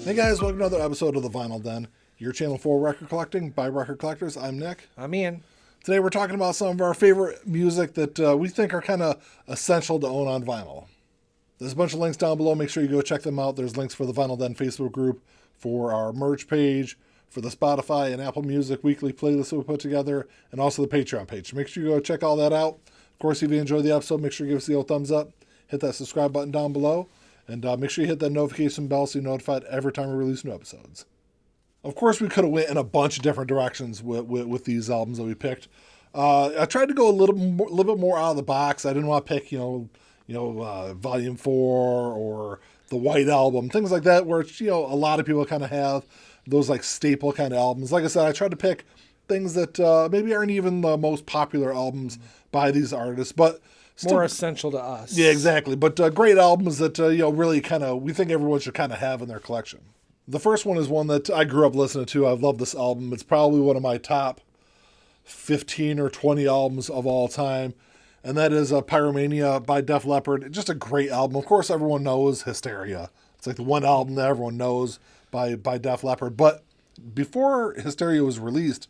Hey guys, welcome to another episode of The Vinyl Den, your channel for record collecting by record collectors. I'm Nick. I'm Ian. Today we're talking about some of our favorite music that we think are kind of essential to own on vinyl. There's a bunch of links down below. Make sure you go check them out. There's links for the Vinyl Den Facebook group, for our merch page, for the Spotify and Apple Music weekly playlist that we put together, and also the Patreon page. Make sure you go check all that out. Of course, if you enjoyed the episode, make sure you give us the old thumbs up. Hit that subscribe button down below. And make sure you hit that notification bell so you're notified every time we release new episodes. Of course, we could have went in a bunch of different directions with these albums that we picked. I tried to go a little bit more out of the box. I didn't want to pick, Volume 4 or the White Album, things like that, where a lot of people kind of have those like staple kind of albums. Like I said, I tried to pick things that maybe aren't even the most popular albums by these artists, but still More essential to us. Yeah, exactly. But great albums that, really kind of, we think everyone should kind of have in their collection. The first one is one that I grew up listening to. I've loved this album. It's probably one of my top 15 or 20 albums of all time. And that is Pyromania by Def Leppard. Just a great album. Of course, everyone knows Hysteria. It's like the one album that everyone knows by Def Leppard. But before Hysteria was released,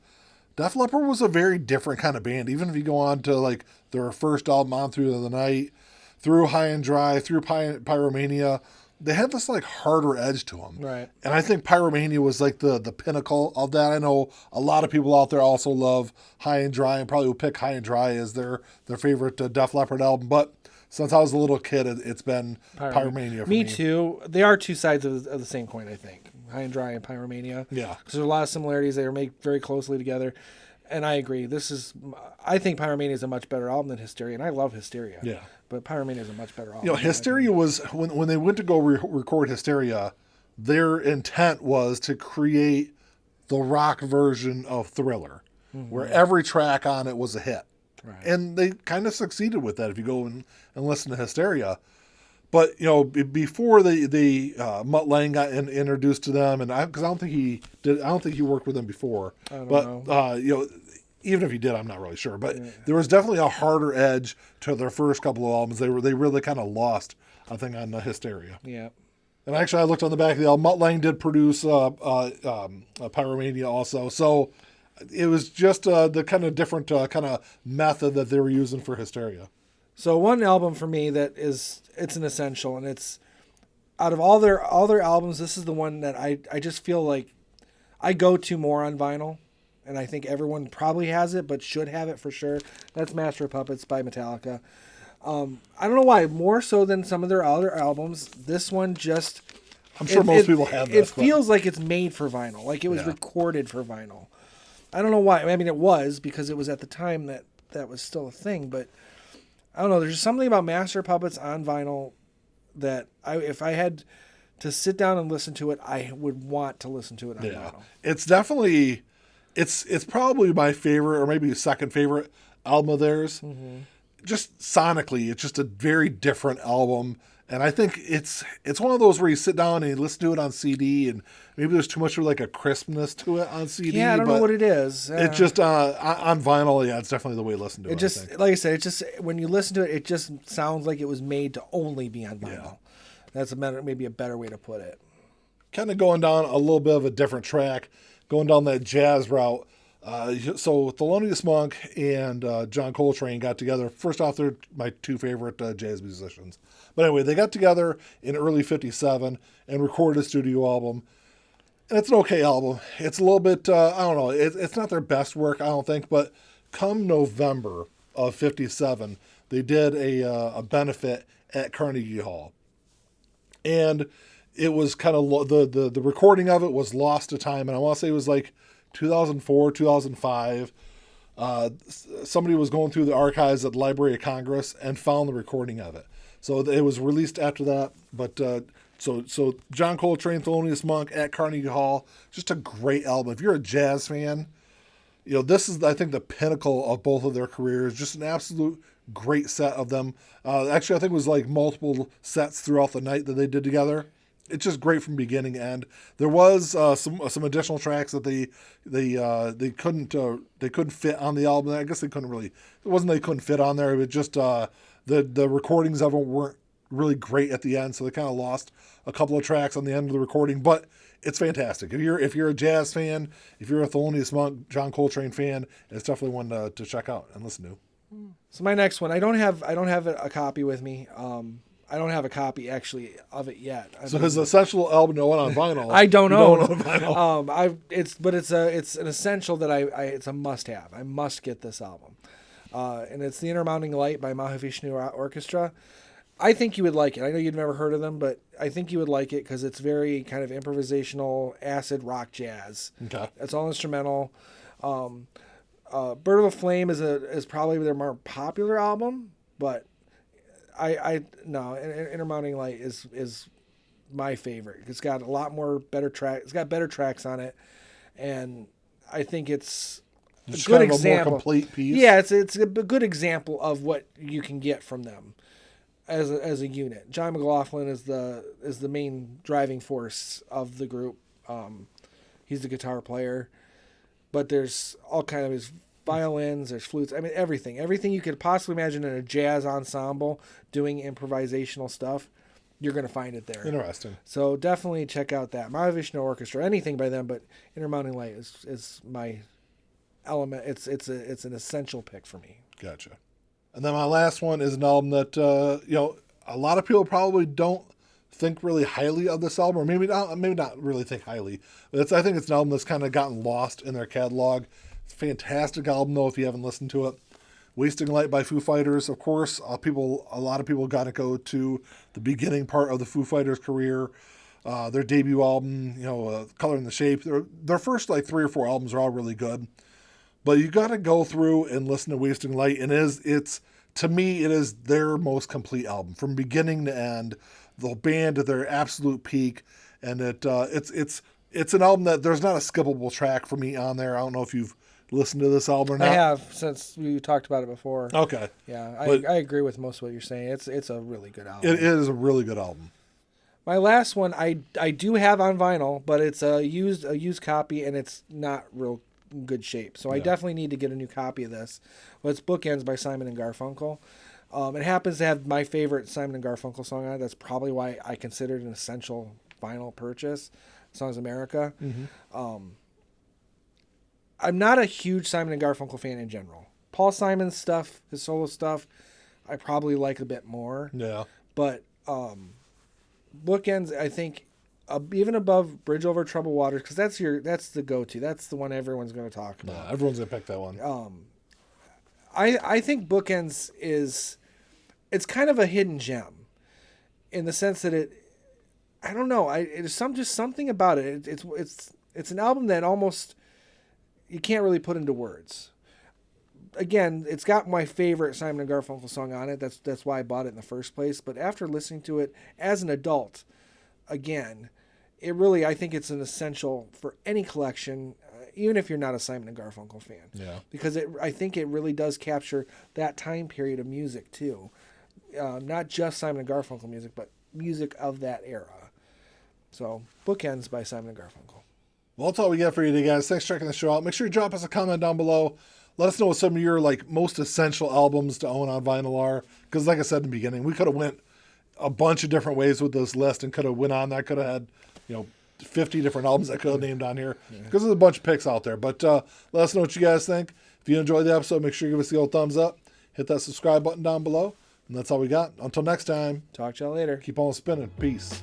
Def Leppard was a very different kind of band. Even if you go on to like their first album, On Through the Night, through High and Dry, through Pyromania, they had this like harder edge to them. Right. And I think Pyromania was like the pinnacle of that. I know a lot of people out there also love High and Dry and probably would pick High and Dry as their favorite Def Leppard album. But since I was a little kid, it's been Pyromania for me. Me too. They are two sides of the same coin, I think. High and Dry and Pyromania. Yeah. Because there's a lot of similarities. They are made very closely together. And I agree. I think Pyromania is a much better album than Hysteria. And I love Hysteria. Yeah. But Pyromania is a much better album. Hysteria was, when they went to go record Hysteria, their intent was to create the rock version of Thriller, where every track on it was a hit. Right. And they kind of succeeded with that if you go and listen to Hysteria. But, before Mutt Lange got introduced to them, and because I don't think he worked with them before. I don't know. Even if he did, I'm not really sure. But there was definitely a harder edge to their first couple of albums. They really kind of lost, I think, on Hysteria. Yeah. And actually, I looked on the back of the album. Mutt Lange did produce Pyromania also. So it was just the kind of different kind of method that they were using for Hysteria. So one album for me it's an essential, and it's out of all their albums, this is the one that I just feel like I go to more on vinyl, and I think everyone probably has it, but should have it for sure. That's Master of Puppets by Metallica. I don't know why, more so than some of their other albums. This one just... I'm sure most people have this. It feels like it's made for vinyl, like it was recorded for vinyl. I don't know why. I mean, it was, because it was at the time that was still a thing, but... I don't know. There's just something about Master Puppets on vinyl that if I had to sit down and listen to it, I would want to listen to it on vinyl. It's definitely, it's probably my favorite or maybe second favorite album of theirs. Mm-hmm. Just sonically, it's just a very different album. And I think it's one of those where you sit down and you listen to it on CD, and maybe there's too much of like a crispness to it on CD. Yeah, I don't know what it is. It's just on vinyl. Yeah, it's definitely the way to listen to it. It just, like I said, it just when you listen to it, it just sounds like it was made to only be on vinyl. Yeah. That's maybe a better way to put it. Kind of going down a little bit of a different track, going down that jazz route. So Thelonious Monk and John Coltrane got together. First off, they're my two favorite jazz musicians. But anyway, they got together in early '57 and recorded a studio album. And it's an okay album. It's a little bit, I don't know, it's not their best work, I don't think. But come November of '57, they did a benefit at Carnegie Hall. And it was kind of, the recording of it was lost to time. And I want to say it was like 2004, 2005, somebody was going through the archives at the Library of Congress and found the recording of it. So it was released after that. But so John Coltrane, Thelonious Monk at Carnegie Hall, just a great album. If you're a jazz fan, this is, I think, the pinnacle of both of their careers. Just an absolute great set of them. Actually, I think it was like multiple sets throughout the night that they did together. It's just great from beginning to end. There was some additional tracks that they couldn't fit on the album. I guess they couldn't really. It wasn't they couldn't fit on there. It was just the recordings of them weren't really great at the end, so they kind of lost a couple of tracks on the end of the recording. But it's fantastic. If you're a jazz fan, if you're a Thelonious Monk, John Coltrane fan, it's definitely one to check out and listen to. So my next one, I don't have a copy with me. I don't have a copy actually of it yet. So his essential album no one on vinyl. I don't know. You don't own vinyl. It's an essential that it's a must have. I must get this album. And it's The Intermounting Light by Mahavishnu Orchestra. I think you would like it. I know you've never heard of them, but I think you would like it because it's very kind of improvisational acid rock jazz. Okay. It's all instrumental. Bird of a Flame is probably their more popular album, but Intermounting Light is my favorite. It's got a lot more better track. It's got better tracks on it, and I think it's a good example. A more complete piece. Yeah, it's a good example of what you can get from them as a unit. John McLaughlin is the main driving force of the group. He's the guitar player, but there's all kind of his violins, there's flutes. I mean, everything you could possibly imagine in a jazz ensemble doing improvisational stuff. You're going to find it there. Interesting. So definitely check out that Mahavishnu Orchestra. Anything by them, but Intermounting Light is my element. It's an essential pick for me. Gotcha. And then my last one is an album that a lot of people probably don't think really highly of this album, or maybe not really think highly. But I think it's an album that's kind of gotten lost in their catalog. It's a fantastic album though if you haven't listened to it. Wasting Light by Foo Fighters, of course. A lot of people got to go to the beginning part of the Foo Fighters career. Their debut album, Color and the Shape. Their first 3 or 4 albums are all really good. But you got to go through and listen to Wasting Light, and to me it is their most complete album from beginning to end. The band at their absolute peak, and it's an album that there's not a skippable track for me on there. I don't know if you've listened to this album or not. I have, since we talked about it before. Okay. Yeah, I agree with most of what you're saying. It's a really good album. It is a really good album. My last one I do have on vinyl, but it's a used copy, and it's not real good shape. So I definitely need to get a new copy of this. Well, it's Bookends by Simon and Garfunkel. It happens to have my favorite Simon and Garfunkel song on it. That's probably why I consider it an essential vinyl purchase. Songs America. Mm-hmm. I'm not a huge Simon and Garfunkel fan in general. Paul Simon's stuff, his solo stuff, I probably like a bit more. Yeah. But Bookends, I think, even above Bridge Over Troubled Waters, because that's the go-to. That's the one everyone's going to talk about. Yeah, everyone's going to pick that one. I think Bookends it's kind of a hidden gem in the sense that I don't know. It's just something about it. It's an album that almost you can't really put into words. Again, it's got my favorite Simon and Garfunkel song on it. That's why I bought it in the first place. But after listening to it as an adult, again, I think it's an essential for any collection, even if you're not a Simon and Garfunkel fan. Yeah. Because I think it really does capture that time period of music too. Not just Simon and Garfunkel music, but music of that era. So, Bookends by Simon and Garfunkel. Well, that's all we got for you today, guys. Thanks for checking the show out. Make sure you drop us a comment down below. Let us know what some of your most essential albums to own on vinyl are. Because like I said in the beginning, we could have went a bunch of different ways with this list and could have went on. That could have had 50 different albums I could have named on here. Because there's a bunch of picks out there. But let us know what you guys think. If you enjoyed the episode, make sure you give us the old thumbs up. Hit that subscribe button down below. And that's all we got. Until next time. Talk to y'all later. Keep on spinning. Peace.